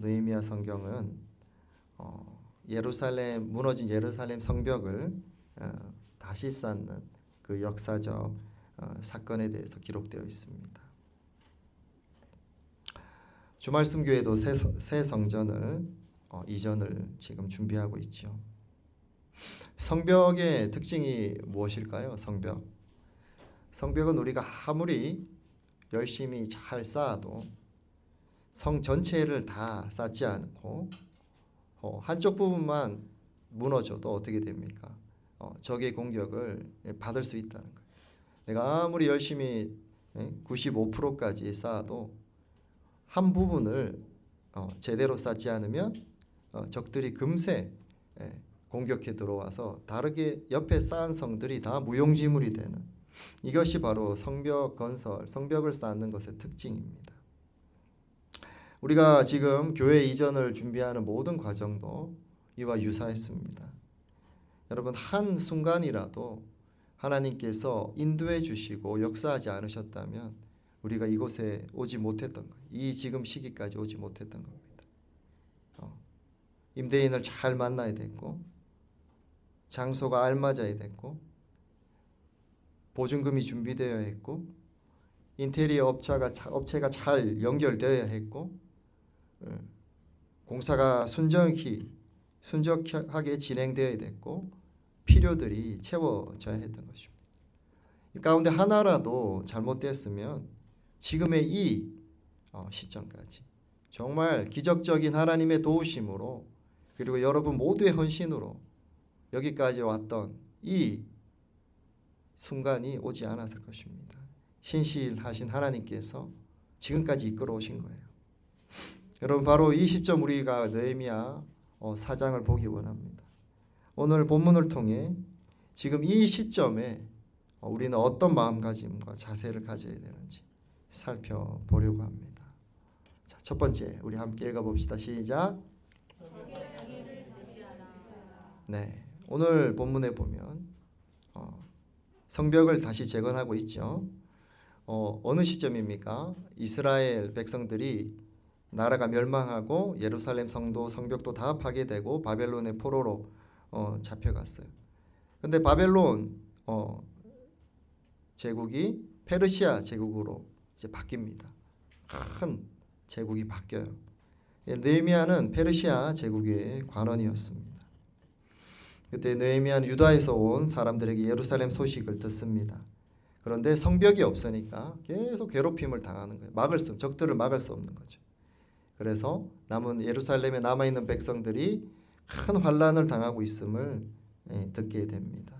느헤미야 성경은 예루살렘 무너진 예루살렘 성벽을 다시 쌓는 그 역사적 사건에 대해서 기록되어 있습니다. 주말씀 교회도 새 성전을 이전을 지금 준비하고 있죠. 성벽의 특징이 무엇일까요? 성벽은 우리가 아무리 열심히 잘 쌓아도 성 전체를 다 쌓지 않고 한쪽 부분만 무너져도 어떻게 됩니까? 적의 공격을 받을 수 있다는 거예요. 내가 아무리 열심히 95%까지 쌓아도 한 부분을 제대로 쌓지 않으면 적들이 금세 공격해 들어와서 다르게 옆에 쌓은 성들이 다 무용지물이 되는, 이것이 바로 성벽 건설, 성벽을 쌓는 것의 특징입니다. 우리가 지금 교회 이전을 준비하는 모든 과정도 이와 유사했습니다. 여러분, 한 순간이라도 하나님께서 인도해 주시고 역사하지 않으셨다면 우리가 이곳에 오지 못했던 거예요. 이 지금 시기까지 오지 못했던 겁니다. 임대인을 잘 만나야 됐고, 장소가 알맞아야 됐고, 보증금이 준비되어야 했고, 인테리어 업체가 잘 연결되어야 했고, 공사가 순적하게 진행되어야 됐고, 필요들이 채워져야 했던 것입니다. 이 가운데 하나라도 잘못됐으면 지금의 이 시점까지 정말 기적적인 하나님의 도우심으로, 그리고 여러분 모두의 헌신으로 여기까지 왔던 이 순간이 오지 않았을 것입니다. 신실하신 하나님께서 지금까지 이끌어 오신 거예요. 여러분, 바로 이 시점 우리가 느헤미야 4장을 보기 원합니다. 오늘 본문을 통해 지금 이 시점에 우리는 어떤 마음가짐과 자세를 가져야 되는지 살펴보려고 합니다. 자, 첫 번째, 우리 함께 읽어봅시다. 시작. 네, 오늘 본문에 보면 성벽을 다시 재건하고 있죠. 어느 시점입니까? 이스라엘 백성들이 나라가 멸망하고 예루살렘 성도 성벽도 다 파괴되고 바벨론의 포로로 잡혀갔어요. 근데 바벨론 제국이 페르시아 제국으로 이제 바뀝니다. 큰 제국이 바뀌어요. 느헤미야는 페르시아 제국의 관원이었습니다. 그때 느헤미야는 유다에서 온 사람들에게 예루살렘 소식을 듣습니다. 그런데 성벽이 없으니까 계속 괴롭힘을 당하는 거예요. 적들을 막을 수 없는 거죠. 그래서 예루살렘에 남아있는 백성들이 큰 환란을 당하고 있음을 듣게 됩니다.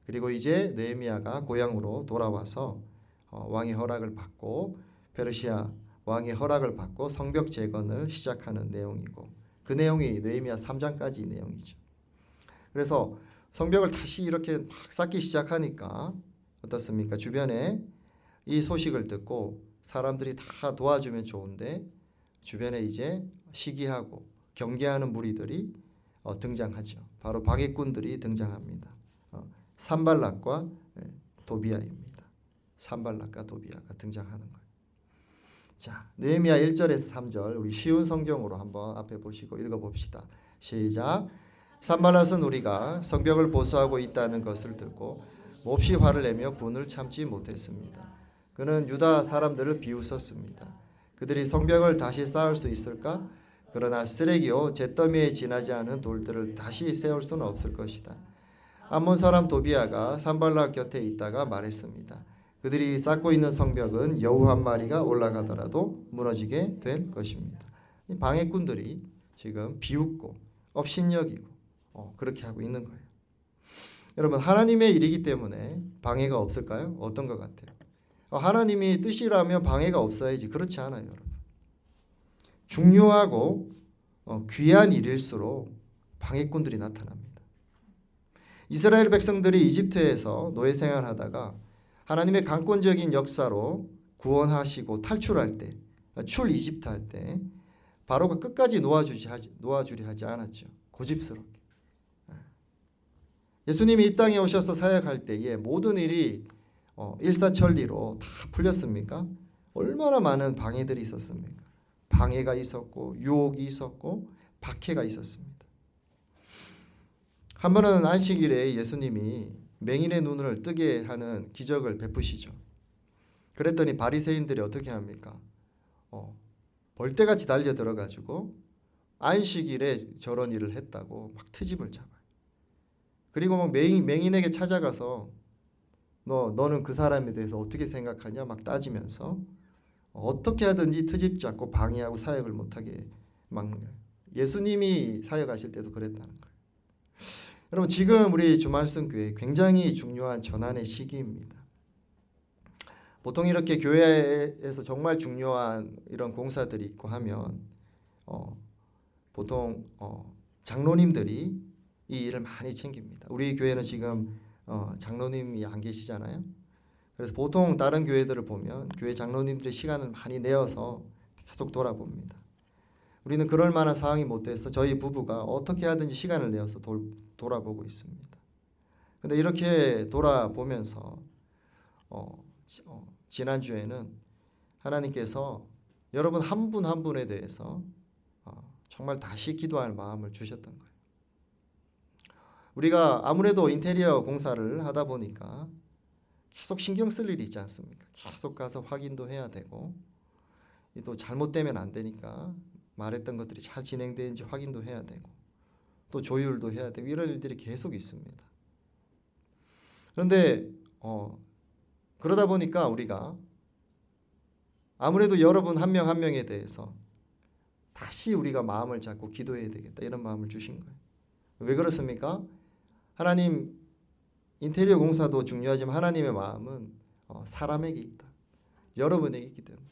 그리고 이제 느헤미야가 고향으로 돌아와서 왕의 허락을 받고, 페르시아 왕의 허락을 받고 성벽 재건을 시작하는 내용이고, 그 내용이 느헤미야 3장까지 내용이죠. 그래서 성벽을 다시 이렇게 막 쌓기 시작하니까 어떻습니까? 주변에 이 소식을 듣고 사람들이 다 도와주면 좋은데 주변에 이제 시기하고 경계하는 무리들이 등장하죠. 바로 방해꾼들이 등장합니다. 산발락과 도비아입니다. 산발락과 도비아가 등장하는 거예요. 자, 느헤미야 1절에서 3절 우리 쉬운 성경으로 한번 앞에 보시고 읽어봅시다. 시작. 산발락은 우리가 성벽을 보수하고 있다는 것을 듣고 몹시 화를 내며 분을 참지 못했습니다. 그는 유다 사람들을 비웃었습니다. 그들이 성벽을 다시 쌓을 수 있을까? 그러나 쓰레기요 잿더미에 지나지 않은 돌들을 다시 세울 수는 없을 것이다. 암몬 사람 도비아가 산발락 곁에 있다가 말했습니다. 그들이 쌓고 있는 성벽은 여우 한 마리가 올라가더라도 무너지게 될 것입니다. 이 방해꾼들이 지금 비웃고 업신여기고 그렇게 하고 있는 거예요. 여러분, 하나님의 일이기 때문에 방해가 없을까요? 어떤 것 같아요? 하나님이 뜻이라면 방해가 없어야지. 그렇지 않아요, 여러분. 중요하고 귀한 일일수록 방해꾼들이 나타납니다. 이스라엘 백성들이 이집트에서 노예 생활하다가 하나님의 강권적인 역사로 구원하시고 탈출할 때, 출 이집트 할 때 바로가 끝까지 놓아주려 하지 않았죠. 고집스럽게. 예수님이 이 땅에 오셔서 사역할 때에 모든 일이 일사천리로 다 풀렸습니까? 얼마나 많은 방해들이 있었습니까? 방해가 있었고 유혹이 있었고 박해가 있었습니다. 한 번은 안식일에 예수님이 맹인의 눈을 뜨게 하는 기적을 베푸시죠. 그랬더니 바리새인들이 어떻게 합니까? 벌떼같이 달려 들어가지고 안식일에 저런 일을 했다고 막 트집을 잡아요. 그리고 막 맹인에게 찾아가서 너는 그 사람에 대해서 어떻게 생각하냐 막 따지면서 어떻게 하든지 트집 잡고 방해하고 사역을 못하게 막는 거예요. 예수님이 사역하실 때도 그랬다는 거예요. 여러분 지금 우리 주말성 교회 굉장히 중요한 전환의 시기입니다. 보통 이렇게 교회에서 정말 중요한 이런 공사들이 있고 하면 보통 장로님들이 이 일을 많이 챙깁니다. 우리 교회는 지금 장로님이 안 계시잖아요. 그래서 보통 다른 교회들을 보면 교회 장로님들이 시간을 많이 내어서 계속 돌아봅니다. 우리는 그럴 만한 상황이 못 돼서 저희 부부가 어떻게 하든지 시간을 내어서 돌아보고 있습니다. 근데 이렇게 돌아보면서 지난주에는 하나님께서 여러분 한 분 한 분에 대해서 정말 다시 기도할 마음을 주셨던 거예요. 우리가 아무래도 인테리어 공사를 하다 보니까 계속 신경 쓸 일이 있지 않습니까? 계속 가서 확인도 해야 되고 또 잘못되면 안 되니까 말했던 것들이 잘 진행되는지 확인도 해야 되고 또 조율도 해야 되고 이런 일들이 계속 있습니다. 그런데 그러다 보니까 우리가 아무래도 여러분 한 명 한 명에 대해서 다시 우리가 마음을 잡고 기도해야 되겠다 이런 마음을 주신 거예요. 왜 그렇습니까? 하나님 인테리어 공사도 중요하지만 하나님의 마음은 사람에게 있다. 여러분에게 있기 때문에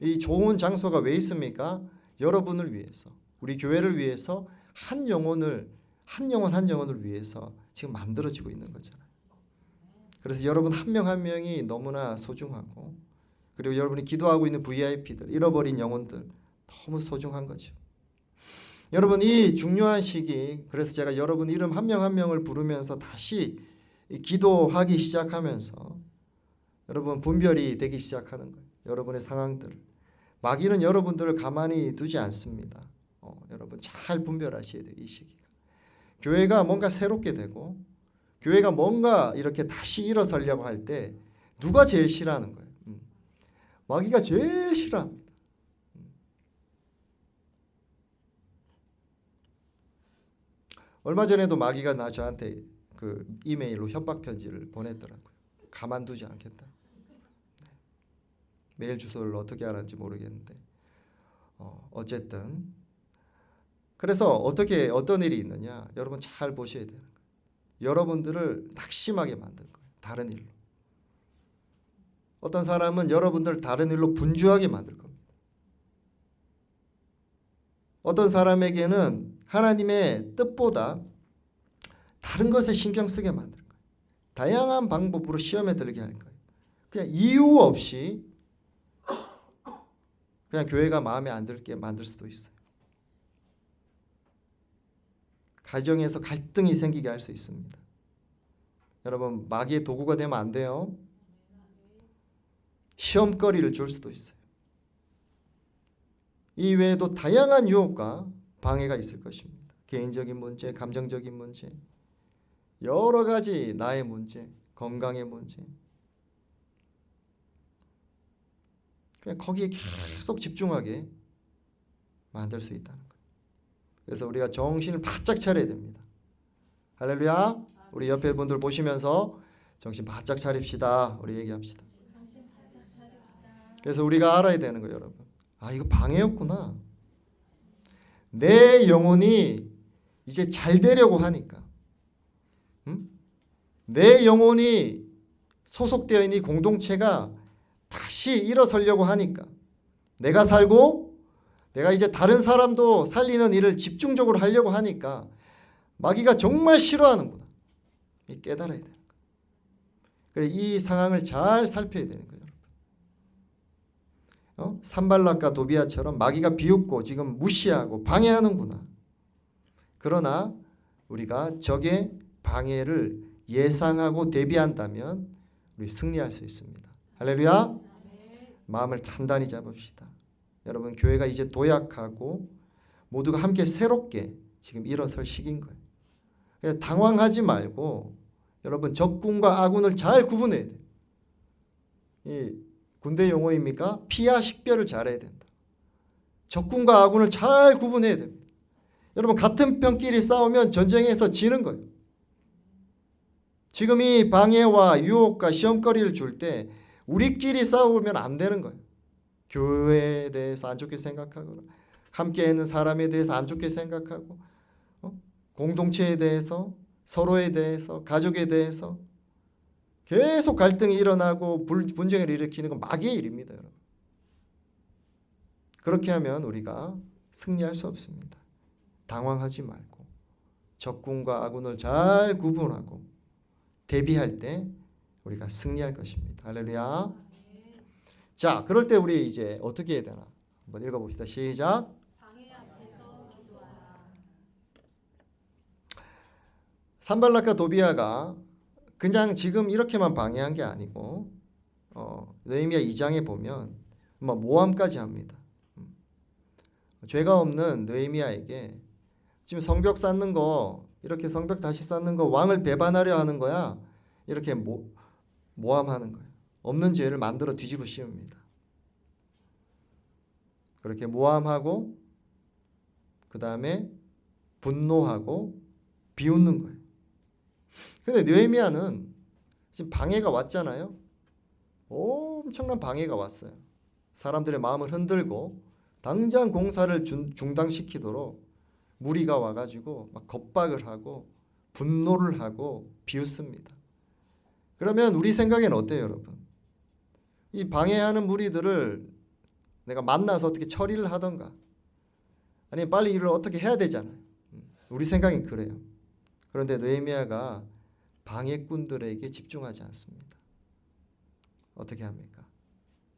이 좋은 장소가 왜 있습니까? 여러분을 위해서 우리 교회를 위해서 한 영혼을 위해서 지금 만들어지고 있는 거잖아요. 그래서 여러분 한 명 한 명이 너무나 소중하고 그리고 여러분이 기도하고 있는 VIP들 잃어버린 영혼들 너무 소중한 거죠. 여러분 이 중요한 시기 그래서 제가 여러분 이름 한 명 한 명을 부르면서 다시 기도하기 시작하면서 여러분 분별이 되기 시작하는 거예요. 여러분의 상황들을 마귀는 여러분들을 가만히 두지 않습니다. 여러분 잘 분별하셔야 돼요. 이 시기가 교회가 뭔가 새롭게 되고 교회가 뭔가 이렇게 다시 일어서려고 할 때 누가 제일 싫어하는 거예요? 마귀가 제일 싫어합니다. 얼마 전에도 마귀가 저한테 그 이메일로 협박 편지를 보냈더라고요. 가만두지 않겠다. 메일 주소를 어떻게 알았는지 모르겠는데 어쨌든 그래서 어떤 일이 있느냐 여러분 잘 보셔야 되는 거예요. 여러분들을 낙심하게 만들 거예요. 다른 일로. 어떤 사람은 여러분들을 다른 일로 분주하게 만들 겁니다. 어떤 사람에게는 하나님의 뜻보다 다른 것에 신경 쓰게 만들 거예요. 다양한 방법으로 시험에 들게 할 거예요. 그냥 이유 없이 그냥 교회가 마음에 안 들게 만들 수도 있어요. 가정에서 갈등이 생기게 할 수 있습니다. 여러분 마귀의 도구가 되면 안 돼요. 시험거리를 줄 수도 있어요. 이 외에도 다양한 유혹과 방해가 있을 것입니다. 개인적인 문제, 감정적인 문제, 여러 가지 나의 문제, 건강의 문제. 그냥 거기에 계속 집중하게 만들 수 있다는 거예요. 그래서 우리가 정신을 바짝 차려야 됩니다. 할렐루야. 우리 옆에 분들 보시면서 정신 바짝 차립시다. 우리 얘기합시다. 그래서 우리가 알아야 되는 거예요, 여러분. 이거 방해였구나. 내 영혼이 이제 잘 되려고 하니까 내 영혼이 소속되어 있는 이 공동체가 다시 일어서려고 하니까 내가 살고 내가 이제 다른 사람도 살리는 일을 집중적으로 하려고 하니까 마귀가 정말 싫어하는구나. 깨달아야 되는 거예요. 그래서 이 상황을 잘 살펴야 되는 거예요. 산발락과 도비아처럼 마귀가 비웃고 지금 무시하고 방해하는구나. 그러나 우리가 적의 방해를 예상하고 대비한다면 우리 승리할 수 있습니다. 할렐루야. 마음을 단단히 잡읍시다. 여러분 교회가 이제 도약하고 모두가 함께 새롭게 지금 일어설 시기인 거예요. 그래서 당황하지 말고 여러분 적군과 아군을 잘 구분해야 돼요. 이 군대 용어입니까? 피하 식별을 잘해야 된다. 적군과 아군을 잘 구분해야 됩니다. 여러분 같은 편끼리 싸우면 전쟁에서 지는 거예요. 지금 이 방해와 유혹과 시험거리를 줄 때 우리끼리 싸우면 안 되는 거예요. 교회에 대해서 안 좋게 생각하거나 함께 있는 사람에 대해서 안 좋게 생각하고 공동체에 대해서 서로에 대해서 가족에 대해서 계속 갈등이 일어나고 분쟁을 일으키는 건 마귀의 일입니다. 여러분. 그렇게 하면 우리가 승리할 수 없습니다. 당황하지 말고 적군과 아군을 잘 구분하고 대비할 때 우리가 승리할 것입니다. 할렐루야. 자, 그럴 때 우리 이제 어떻게 해야 되나? 한번 읽어봅시다. 시작. 산발락과 도비아가 그냥 지금 이렇게만 방해한 게 아니고 느헤미야 2장에 보면 모함까지 합니다. 죄가 없는 느헤미야에게 지금 성벽 쌓는 거 이렇게 성벽 다시 쌓는 거 왕을 배반하려 하는 거야. 이렇게 모함하는 거예요. 없는 죄를 만들어 뒤집어 씌웁니다. 그렇게 모함하고 그 다음에 분노하고 비웃는 거예요. 근데 느헤미야는 지금 방해가 왔잖아요. 엄청난 방해가 왔어요. 사람들의 마음을 흔들고 당장 공사를 중단시키도록 무리가 와가지고 막 겁박을 하고 분노를 하고 비웃습니다. 그러면 우리 생각엔 어때요, 여러분? 이 방해하는 무리들을 내가 만나서 어떻게 처리를 하던가 아니 빨리 일을 어떻게 해야 되잖아요. 우리 생각엔 그래요. 그런데 느헤미야가 방해꾼들에게 집중하지 않습니다. 어떻게 합니까?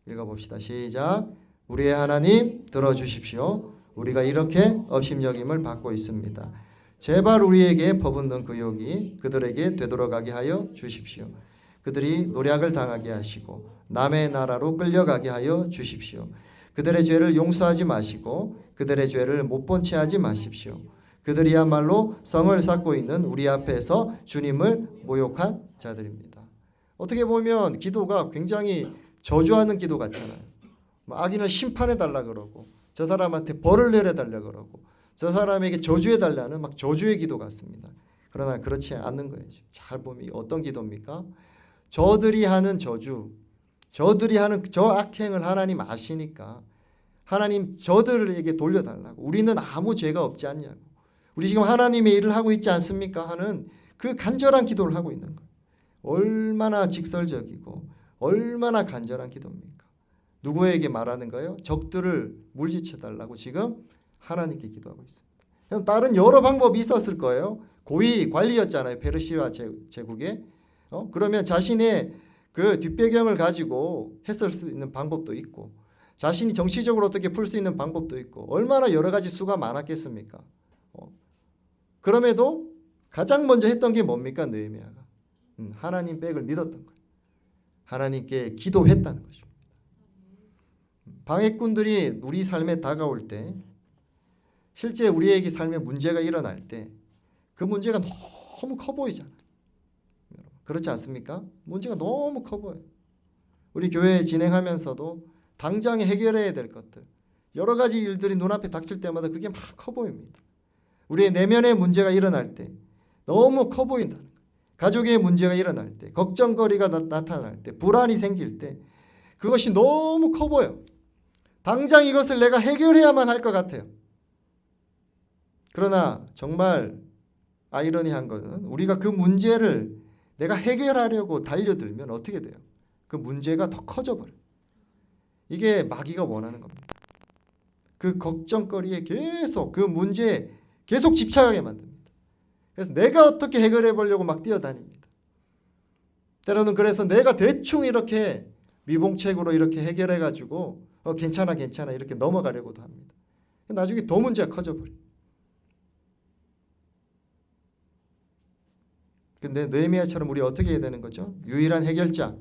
읽어봅시다. 시작. 우리의 하나님 들어주십시오. 우리가 이렇게 업심여김을 받고 있습니다. 제발 우리에게 퍼붓는 그 욕이 그들에게 되돌아가게 하여 주십시오. 그들이 노략을 당하게 하시고 남의 나라로 끌려가게 하여 주십시오. 그들의 죄를 용서하지 마시고 그들의 죄를 못 본 채 하지 마십시오. 그들이야말로 성을 쌓고 있는 우리 앞에서 주님을 모욕한 자들입니다. 어떻게 보면 기도가 굉장히 저주하는 기도 같잖아요. 악인을 심판해달라 그러고 저 사람한테 벌을 내려달라 그러고 저 사람에게 저주해달라는 막 저주의 기도 같습니다. 그러나 그렇지 않는 거예요. 잘 보면 어떤 기도입니까? 저들이 하는 저주, 저들이 하는 저 악행을 하나님 아시니까 하나님 저들에게 돌려달라고. 우리는 아무 죄가 없지 않냐고. 우리 지금 하나님의 일을 하고 있지 않습니까? 하는 그 간절한 기도를 하고 있는 거예요. 얼마나 직설적이고 얼마나 간절한 기도입니까? 누구에게 말하는 거예요? 적들을 물리쳐달라고 지금 하나님께 기도하고 있습니다. 다른 여러 방법이 있었을 거예요. 고위 관리였잖아요. 페르시아 제국에. 그러면 자신의 그 뒷배경을 가지고 했을 수 있는 방법도 있고 자신이 정치적으로 어떻게 풀 수 있는 방법도 있고 얼마나 여러 가지 수가 많았겠습니까? 그럼에도 가장 먼저 했던 게 뭡니까? 느헤미야가 하나님 백을 믿었던 거예요. 하나님께 기도했다는 것입니다. 방해꾼들이 우리 삶에 다가올 때 실제 우리에게 삶에 문제가 일어날 때 그 문제가 너무 커 보이잖아요. 그렇지 않습니까? 문제가 너무 커 보여요. 우리 교회 진행하면서도 당장 해결해야 될 것들 여러 가지 일들이 눈앞에 닥칠 때마다 그게 막 커 보입니다. 우리의 내면의 문제가 일어날 때 너무 커 보인다는 거예요. 가족의 문제가 일어날 때 걱정거리가 나타날 때 불안이 생길 때 그것이 너무 커 보여. 당장 이것을 내가 해결해야만 할 것 같아요. 그러나 정말 아이러니한 것은 우리가 그 문제를 내가 해결하려고 달려들면 어떻게 돼요? 그 문제가 더 커져버려요. 이게 마귀가 원하는 겁니다. 그 걱정거리에 계속 그 문제에 계속 집착하게 만듭니다. 그래서 내가 어떻게 해결해 보려고 막 뛰어다닙니다. 때로는 그래서 내가 대충 이렇게 미봉책으로 이렇게 해결해 가지고 괜찮아 이렇게 넘어가려고도 합니다. 나중에 더 문제가 커져버려요. 근데 느헤미야처럼 우리 어떻게 해야 되는 거죠? 유일한 해결자,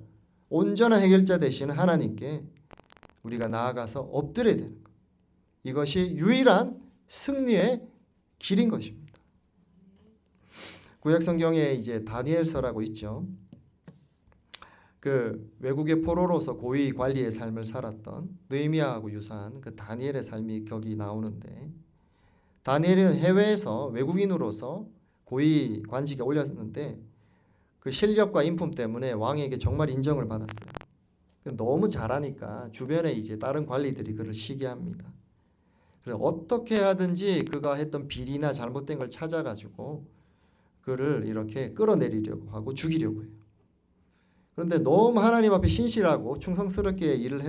온전한 해결자 되시는 하나님께 우리가 나아가서 엎드려야 되는 거예요. 이것이 유일한 승리의 길인 것입니다. 구약 성경에 이제 다니엘서라고 있죠. 그 외국의 포로로서 고위 관리의 삶을 살았던 느헤미야하고 유사한 그 다니엘의 삶이 거기 나오는데, 다니엘은 해외에서 외국인으로서 고위 관직에 올렸는데 그 실력과 인품 때문에 왕에게 정말 인정을 받았어요. 너무 잘하니까 주변에 이제 다른 관리들이 그를 시기합니다. 그래서 어떻게 하든지 그가 했던 비리나 잘못된 걸 찾아가지고 그를 이렇게 끌어내리려고 하고 죽이려고 해요. 그런데 너무 하나님 앞에 신실하고 충성스럽게 일을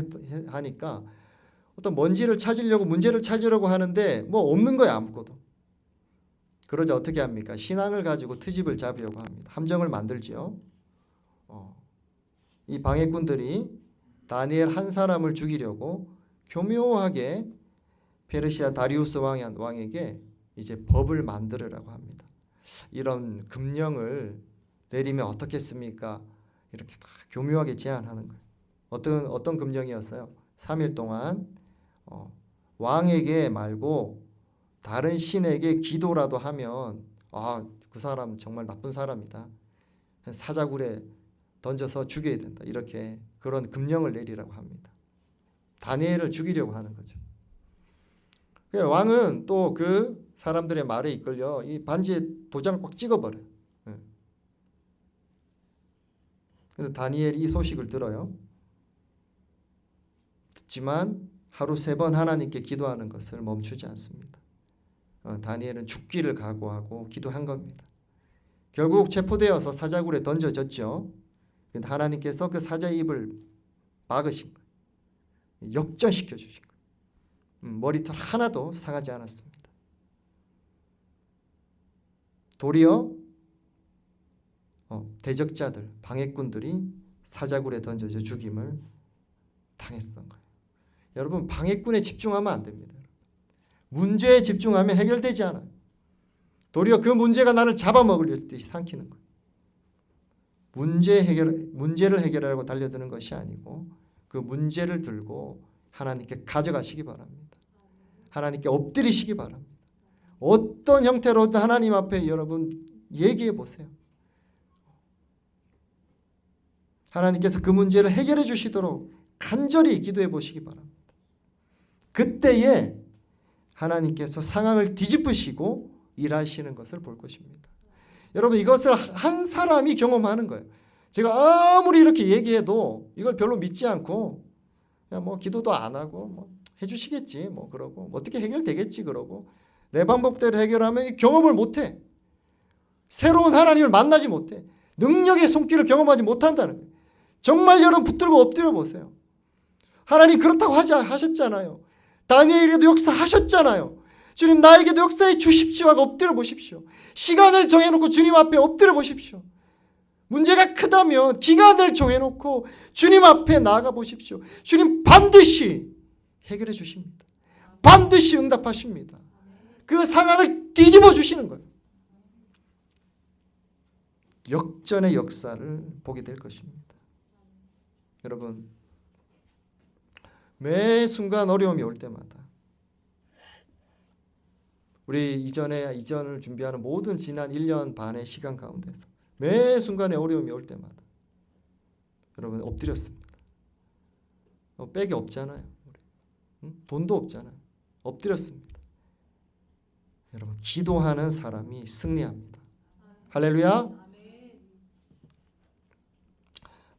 하니까 어떤 먼지를 찾으려고, 문제를 찾으려고 하는데 뭐 없는 거야, 아무것도. 그러자 어떻게 합니까? 신앙을 가지고 트집을 잡으려고 합니다. 함정을 만들지요. 이 방해꾼들이 다니엘 한 사람을 죽이려고 교묘하게 페르시아 다리우스 왕에게 이제 법을 만들으라고 합니다. 이런 금령을 내리면 어떻겠습니까? 이렇게 다 교묘하게 제안하는 거예요. 어떤 금령이었어요? 3일 동안 왕에게 말고 다른 신에게 기도라도 하면 그 사람 정말 나쁜 사람이다, 사자굴에 던져서 죽여야 된다, 이렇게 그런 금령을 내리라고 합니다. 다니엘을 죽이려고 하는 거죠. 왕은 또 그 사람들의 말에 이끌려 이 반지에 도장을 꽉 찍어버려요. 그래서 다니엘이 이 소식을 들어요. 듣지만 하루 3번 하나님께 기도하는 것을 멈추지 않습니다. 다니엘은 죽기를 각오하고 기도한 겁니다. 결국 체포되어서 사자굴에 던져졌죠. 근데 하나님께서 그 사자의 입을 막으신 거예요. 역전시켜 주신 거예요. 머리털 하나도 상하지 않았습니다. 도리어 대적자들, 방해꾼들이 사자굴에 던져져 죽임을 당했던 거예요. 여러분, 방해꾼에 집중하면 안 됩니다. 문제에 집중하면 해결되지 않아요. 도리어 그 문제가 나를 잡아먹을 듯이 삼키는 거예요. 문제를 해결하려고 달려드는 것이 아니고 그 문제를 들고 하나님께 가져가시기 바랍니다. 하나님께 엎드리시기 바랍니다. 어떤 형태로든 하나님 앞에 여러분 얘기해 보세요. 하나님께서 그 문제를 해결해 주시도록 간절히 기도해 보시기 바랍니다. 그때에 하나님께서 상황을 뒤집으시고 일하시는 것을 볼 것입니다. 여러분, 이것을 한 사람이 경험하는 거예요. 제가 아무리 이렇게 얘기해도 이걸 별로 믿지 않고 그냥 뭐 기도도 안 하고 뭐 해주시겠지 뭐 그러고 어떻게 해결되겠지 그러고 내 방법대로 해결하면 경험을 못해. 새로운 하나님을 만나지 못해. 능력의 손길을 경험하지 못한다는 거예요. 정말 여러분 붙들고 엎드려 보세요. 하나님 그렇다고 하셨잖아요. 다니엘에도 역사하셨잖아요. 주님 나에게도 역사해 주십시오 하고 엎드려 보십시오. 시간을 정해놓고 주님 앞에 엎드려 보십시오. 문제가 크다면 기간을 정해놓고 주님 앞에 나아가 보십시오. 주님 반드시 해결해 주십니다. 반드시 응답하십니다. 그 상황을 뒤집어 주시는 거예요. 역전의 역사를 보게 될 것입니다. 여러분, 매 순간 어려움이 올 때마다 우리 이전을 준비하는 모든 지난 1년 반의 시간 가운데서 매 순간에 어려움이 올 때마다 여러분 엎드렸습니다. 백이 없잖아요. 돈도 없잖아요. 엎드렸습니다. 여러분, 기도하는 사람이 승리합니다. 할렐루야.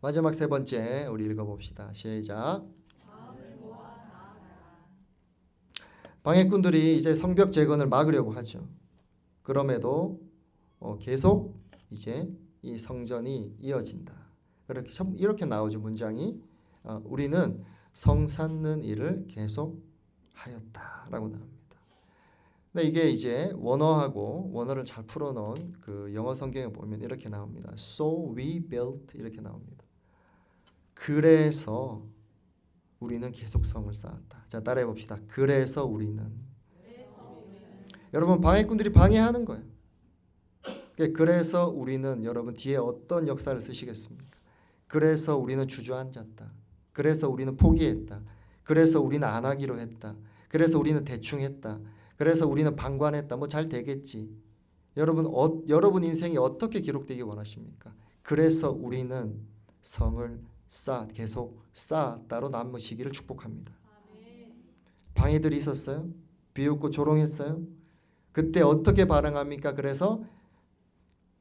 마지막 3번째 우리 읽어봅시다. 시작. 방해꾼들이 이제 성벽 재건을 막으려고 하죠. 그럼에도 계속 이제 이 성전이 이어진다. 이렇게 나오죠. 문장이 우리는 성 쌓는 일을 계속 하였다라고 나옵니다. 근데 이게 이제 원어를 잘 풀어놓은 그 영어 성경에 보면 이렇게 나옵니다. So we built 이렇게 나옵니다. 그래서 우리는 계속 성을 쌓았다. 자, 따라해 봅시다. 그래서 우리는. 여러분, 방해꾼들이 방해하는 거예요. 그래서 우리는 여러분 뒤에 어떤 역사를 쓰시겠습니까? 그래서 우리는 주저앉았다. 그래서 우리는 포기했다. 그래서 우리는 안 하기로 했다. 그래서 우리는 대충 했다. 그래서 우리는 방관했다. 뭐 잘 되겠지. 여러분 인생이 어떻게 기록되기 원하십니까? 그래서 우리는 성을 계속 쌓았다로 남으시기를 축복합니다. 방해들이 있었어요? 비웃고 조롱했어요? 그때 어떻게 반응합니까? 그래서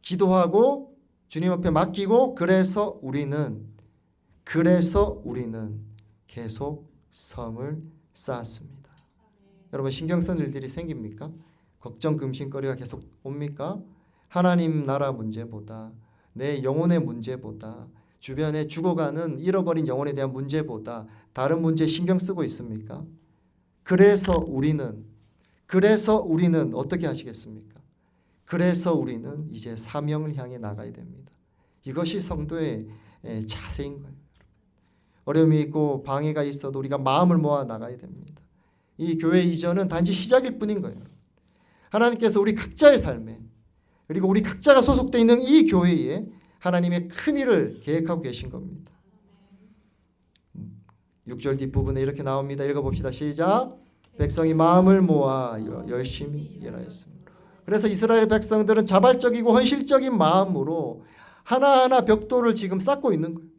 기도하고 주님 앞에 맡기고 그래서 우리는 계속 성을 쌓았습니다. 여러분 신경 쓰는 일들이 생깁니까? 걱정 금심거리가 계속 옵니까? 하나님 나라 문제보다 내 영혼의 문제보다 주변에 죽어가는 잃어버린 영혼에 대한 문제보다 다른 문제에 신경 쓰고 있습니까? 그래서 우리는 어떻게 하시겠습니까? 그래서 우리는 이제 사명을 향해 나가야 됩니다. 이것이 성도의 자세인 거예요. 어려움이 있고 방해가 있어도 우리가 마음을 모아 나가야 됩니다. 이 교회 이전은 단지 시작일 뿐인 거예요. 하나님께서 우리 각자의 삶에 그리고 우리 각자가 소속되어 있는 이 교회에 하나님의 큰 일을 계획하고 계신 겁니다. 6절 뒷부분에 이렇게 나옵니다. 읽어봅시다. 시작. 백성이 마음을 모아 열심히 일하였습니다. 그래서 이스라엘 백성들은 자발적이고 헌실적인 마음으로 하나하나 벽돌을 지금 쌓고 있는 거예요.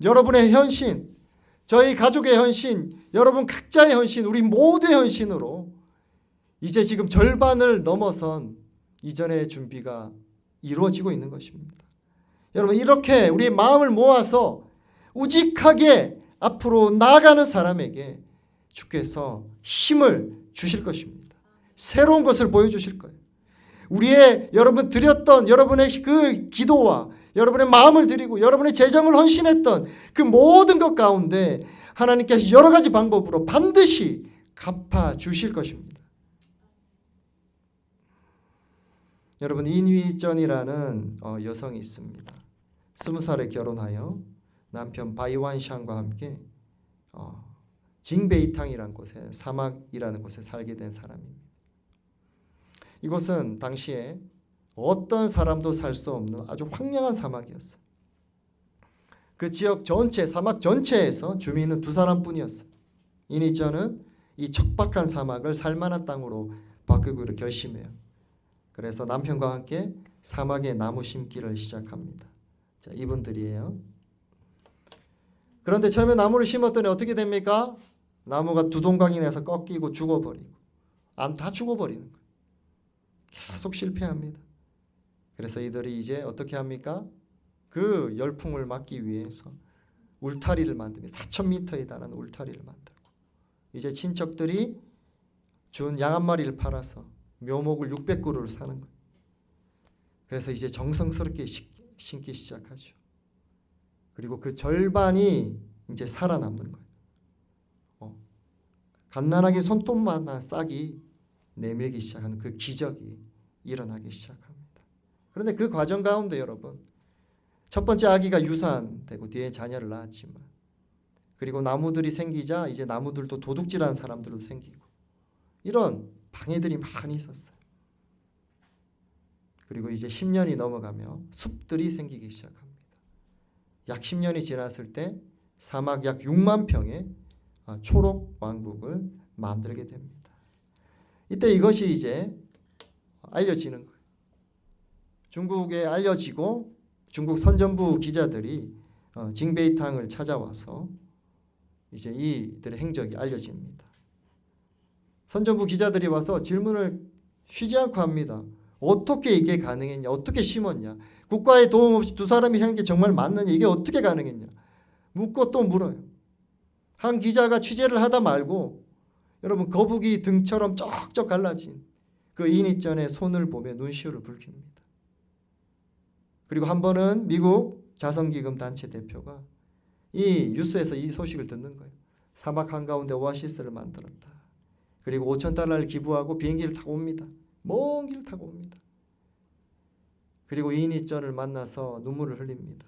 여러분의 헌신, 저희 가족의 헌신, 여러분 각자의 헌신, 우리 모두의 헌신으로 이제 지금 절반을 넘어선 이전의 준비가 이루어지고 있는 것입니다. 여러분 이렇게 우리의 마음을 모아서 우직하게 앞으로 나아가는 사람에게 주께서 힘을 주실 것입니다. 새로운 것을 보여주실 거예요. 여러분 드렸던 여러분의 그 기도와 여러분의 마음을 드리고 여러분의 재정을 헌신했던 그 모든 것 가운데 하나님께서 여러 가지 방법으로 반드시 갚아주실 것입니다. 여러분 인위전이라는 여성이 있습니다. 20살에 결혼하여 남편 바이완샹과 함께 징베이탕이라는 곳에 사막이라는 곳에 살게 된 사람입니다. 이곳은 당시에 어떤 사람도 살 수 없는 아주 황량한 사막이었어요. 그 지역 전체 사막 전체에서 주민은 2사람뿐이었어요. 인위전은 이 척박한 사막을 살만한 땅으로 바꾸기로 결심해요. 그래서 남편과 함께 사막에 나무 심기를 시작합니다. 자, 이분들이에요. 그런데 처음에 나무를 심었더니 어떻게 됩니까? 나무가 두동강이 나서 꺾이고 죽어버리고 다 죽어버리는 거예요. 계속 실패합니다. 그래서 이들이 이제 어떻게 합니까? 그 열풍을 막기 위해서 울타리를 만듭니다. 4,000m에 달하는 울타리를 만들고 이제 친척들이 준 양 한 마리를 팔아서 묘목을 600그루를 사는 거예요. 그래서 이제 정성스럽게 심기 시작하죠. 그리고 그 절반이 이제 살아남는 거예요. 갓난아기 손톱만한 싹이 내밀기 시작하는 그 기적이 일어나기 시작합니다. 그런데 그 과정 가운데 여러분 첫 번째 아기가 유산되고 뒤에 자녀를 낳았지만 그리고 나무들이 생기자 이제 나무들도 도둑질하는 사람들도 생기고 이런 방해들이 많이 있었어요. 그리고 이제 10년이 넘어가며 숲들이 생기기 시작합니다. 약 10년이 지났을 때 사막 약 6만 평의 초록 왕국을 만들게 됩니다. 이때 이것이 이제 알려지는 거예요. 중국에 알려지고 중국 선전부 기자들이 징베이탕을 찾아와서 이제 이들의 행적이 알려집니다. 선전부 기자들이 와서 질문을 쉬지 않고 합니다. 어떻게 이게 가능했냐? 어떻게 심었냐? 국가의 도움 없이 2사람이 하는 게 정말 맞느냐? 이게 어떻게 가능했냐? 묻고 또 물어요. 한 기자가 취재를 하다 말고 여러분 거북이 등처럼 쩍쩍 갈라진 그 인위전의 손을 보며 눈시울을 붉힙니다. 그리고 한 번은 미국 자선기금 단체 대표가 이 뉴스에서 이 소식을 듣는 거예요. 사막 한가운데 오아시스를 만들었다. 그리고 $5,000를 기부하고 비행기를 타고 옵니다. 먼 길을 타고 옵니다. 그리고 인위전을 만나서 눈물을 흘립니다.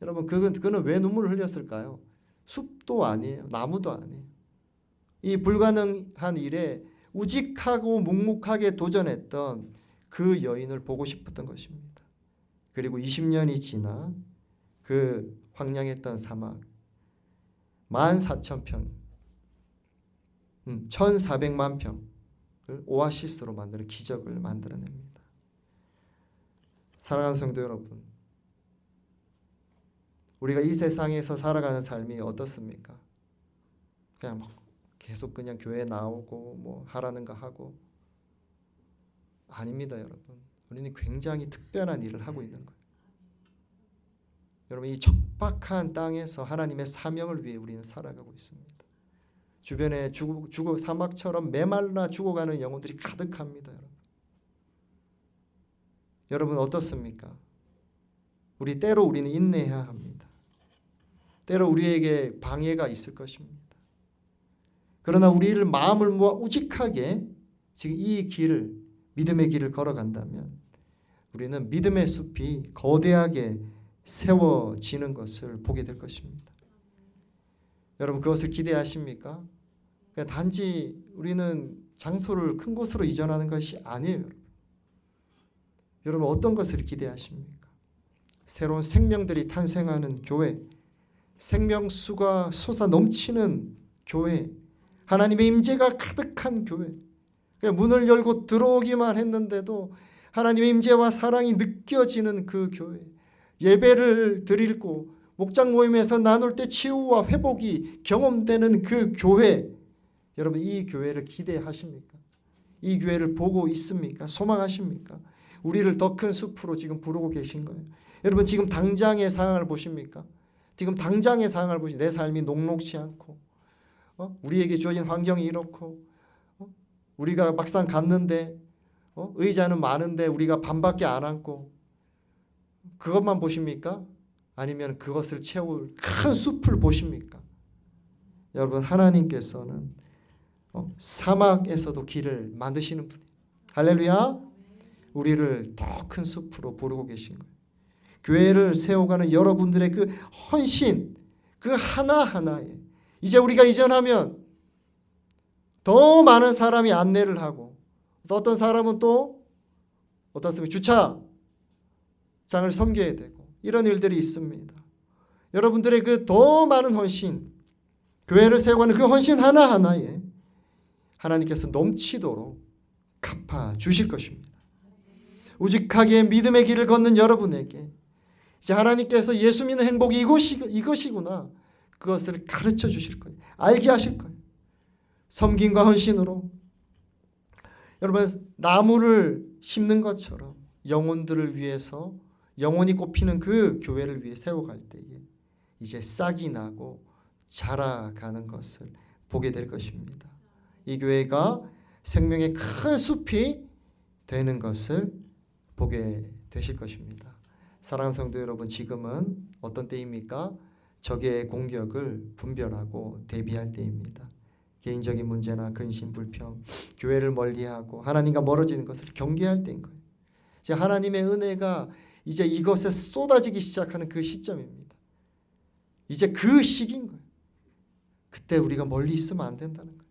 여러분 그는 왜 눈물을 흘렸을까요? 숲도 아니에요. 나무도 아니에요. 이 불가능한 일에 우직하고 묵묵하게 도전했던 그 여인을 보고 싶었던 것입니다. 그리고 20년이 지나 그 황량했던 사막 14,000평 1400만 평을 오아시스로 만드는 기적을 만들어냅니다. 사랑하는 성도 여러분, 우리가 이 세상에서 살아가는 삶이 어떻습니까? 그냥 계속 그냥 교회 나오고 뭐 하라는 거 하고. 아닙니다, 여러분. 우리는 굉장히 특별한 일을 하고 있는 거예요. 여러분, 이 척박한 땅에서 하나님의 사명을 위해 우리는 살아가고 있습니다. 주변에 죽어 사막처럼 메말라 죽어가는 영혼들이 가득합니다. 여러분 어떻습니까? 때로 우리는 인내해야 합니다. 때로 우리에게 방해가 있을 것입니다. 그러나 우리를 마음을 모아 우직하게 지금 이 길을, 믿음의 길을 걸어간다면 우리는 믿음의 숲이 거대하게 세워지는 것을 보게 될 것입니다. 여러분 그것을 기대하십니까? 그냥 단지 우리는 장소를 큰 곳으로 이전하는 것이 아니에요. 여러분 어떤 것을 기대하십니까? 새로운 생명들이 탄생하는 교회, 생명수가 솟아 넘치는 교회, 하나님의 임재가 가득한 교회. 문을 열고 들어오기만 했는데도 하나님의 임재와 사랑이 느껴지는 그 교회, 예배를 드리고 목장 모임에서 나눌 때 치유와 회복이 경험되는 그 교회, 여러분 이 교회를 기대하십니까? 이 교회를 보고 있습니까? 소망하십니까? 우리를 더 큰 숲으로 지금 부르고 계신 거예요. 여러분 지금 당장의 상황을 보십니까? 지금 당장의 상황을 보시. 내 삶이 녹록지 않고 우리에게 주어진 환경이 이렇고 우리가 막상 갔는데 의자는 많은데 우리가 반밖에 안 앉고 그것만 보십니까? 아니면 그것을 채울 큰 숲을 보십니까? 여러분 하나님께서는 사막에서도 길을 만드시는 분이에요. 할렐루야. 우리를 더 큰 숲으로 부르고 계신 거예요. 교회를 세워가는 여러분들의 그 헌신, 그 하나하나에 이제 우리가 이전하면 더 많은 사람이 안내를 하고 어떤 사람은 또 어떻습니까? 주차장을 섬겨야 되고 이런 일들이 있습니다. 여러분들의 그 더 많은 헌신, 교회를 세워가는 그 헌신 하나하나에 하나님께서 넘치도록 갚아주실 것입니다. 우직하게 믿음의 길을 걷는 여러분에게 이제 하나님께서 예수 믿는 행복이 이것이구나, 그것을 가르쳐 주실 거예요. 알게 하실 거예요. 섬김과 헌신으로 여러분 나무를 심는 것처럼 영혼들을 위해서 영혼이 꼽히는 그 교회를 위해 세워갈 때에 이제 싹이 나고 자라가는 것을 보게 될 것입니다. 이 교회가 생명의 큰 숲이 되는 것을 보게 되실 것입니다. 사랑하는 성도 여러분, 지금은 어떤 때입니까? 적의 공격을 분별하고 대비할 때입니다. 개인적인 문제나 근심, 불평, 교회를 멀리하고 하나님과 멀어지는 것을 경계할 때인 거예요. 이제 하나님의 은혜가 이제 이것에 쏟아지기 시작하는 그 시점입니다. 이제 그 시기인 거예요. 그때 우리가 멀리 있으면 안 된다는 거예요.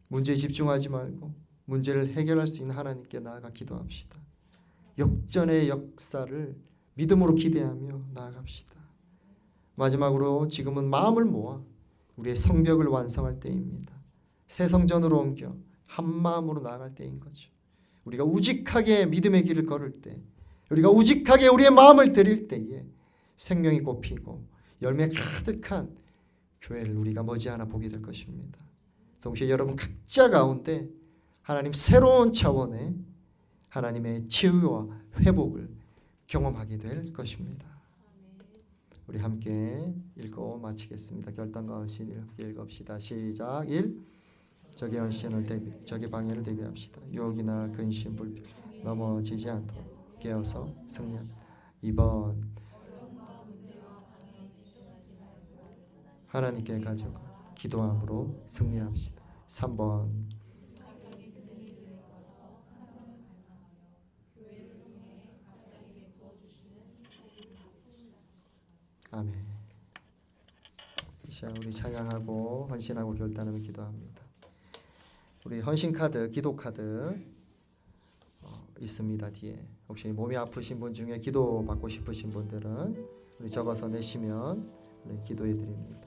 문제에 집중하지 말고 문제를 해결할 수 있는 하나님께 나아가 기도합시다. 역전의 역사를 믿음으로 기대하며 나아갑시다. 마지막으로 지금은 마음을 모아 우리의 성벽을 완성할 때입니다. 새 성전으로 옮겨 한 마음으로 나아갈 때인 거죠. 우리가 우직하게 믿음의 길을 걸을 때, 우리가 우직하게 우리의 마음을 드릴 때에 생명이 꼽히고 열매 가득한 교회를 우리가 머지않아 보게 될 것입니다. 동시에 여러분 각자 가운데 하나님 새로운 차원의 하나님의 치유와 회복을 경험하게 될 것입니다. 우리 함께 읽고 마치겠습니다. 결단과 헌신을 함께 읽읍시다. 시작. 1. 적의 헌신을 적의 방해를 대비합시다. 유혹이나 근심, 불평 넘어지지 않도록 깨어서 승리합니다. 2번 하나님께 가져가 기도함으로 승리합시다. 3번 아멘. 자, 우리 찬양하고 헌신하고 결단하며 기도합니다. 우리 헌신 카드, 기도 카드 있습니다. 뒤에 혹시 몸이 아프신 분 중에 기도 받고 싶으신 분들은 우리 적어서 내시면 우리 기도해 드립니다.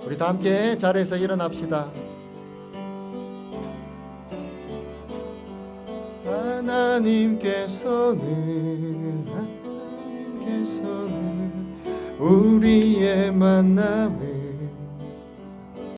우리 다 함께 자리에서 일어납시다. 하나님께서는 우리의 만남을